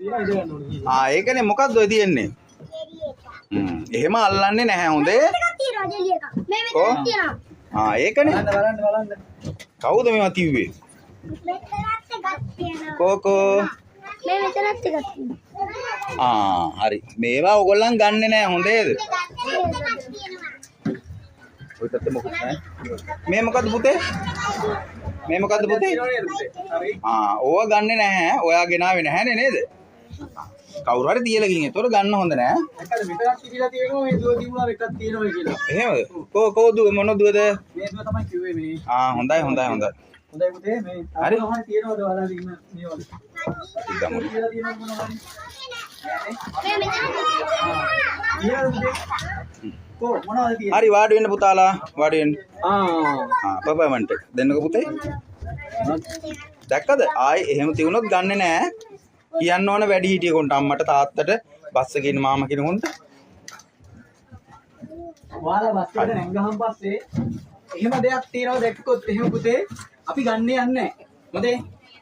ඒකනේ මොකක්ද ඔය තියෙන්නේ? එහෙම අල්ලන්නේ නැහැ හොඳේ. ඒකනේ. කවුද මේවා තිව්වේ? කෝකෝ. හරි. මේවා ඔයගොල්ලන් ගන්නෙ නැහැ හොඳේද? ඔය පැත්තේ මොකද නැහැ? මේ මොකද්ද පුතේ? මේ මොකද්ද පුතේ? ඕවා ගන්නෙ නැහැ. ඔයා ගෙනාවේ නැහැනේ නේද? කවුරු හරි තියලා ගින් ඒතොර ගන්න හොඳ නෑ. එකද මෙතනක් තිබිලා තියෙනවා මේ දුව තිබුණා එකක් තියෙනවා කියලා. එහෙමද? කෝ දුව මොන දුවද? මේ දුව තමයි කිව්වේ මේ. හොඳයි. හොඳයි පුතේ මේ හරි මොහොන තියෙනවද ඔයාලා ඉන්න මේ වගේ? ඉතින් තියලා තියෙනවද මොනවද? මේ මෙතන කෝ මොනවද තියෙන්නේ? හරි වාඩි වෙන්න පුතාලා වාඩි වෙන්න. පපමන්ට දෙන්නකෝ පුතේ. දැක්කද? ආයේ එහෙම තියුණොත් ගන්නෙ නෑ. කියන්න ඕන වැඩි හිටියෙකුන්ට අම්මට තාත්තට බස් එකේ ඉන්න මාමා කෙනෙකුන්ට. ඔයාලා බස් එකට නැංගහම පස්සේ එහෙම දෙයක් තියනවා දැක්කොත් එහෙම පුතේ අපි ගන්න යන්නේ නැහැ. මොකද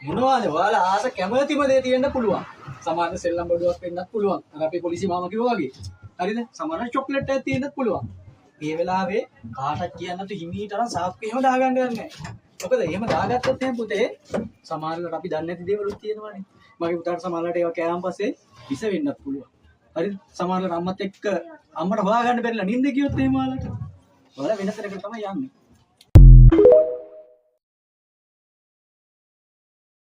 මොනවද ඔයාලා ආස කැමතිම දේ තියෙන්න පුළුවන්. සමහරවිට සෙල්ලම් බඩුවක් වෙන්නත් පුළුවන්. අර අපේ පොලිසිය මාමා කිව්වා වගේ. හරිද? සමහරවිට චොක්ලට් එකක් තියෙන්නත් පුළුවන්. මේ වෙලාවේ කාටවත් කියන්න නැතු හිමීට අරන් සාප්පු එහෙම දාගන්න යන්නේ නැහැ. මොකද එහෙම දාගත්තොත් එහෙම පුතේ සමහරවිට අපි දන්නේ නැති දේවලුත් තියෙනවානේ. මගේ පුතාට සමහරවිට ඒවා කෑවන් පස්සේ විස වෙන්නත් පුළුවන්. හරිද? සමහරවිට අම්මත් එක්ක අම්මට හොයාගන්න බැරිලා නිින්ද ගියොත් එහෙම ඔයාලට. ඔයාලා වෙනසකට තමයි යන්නේ.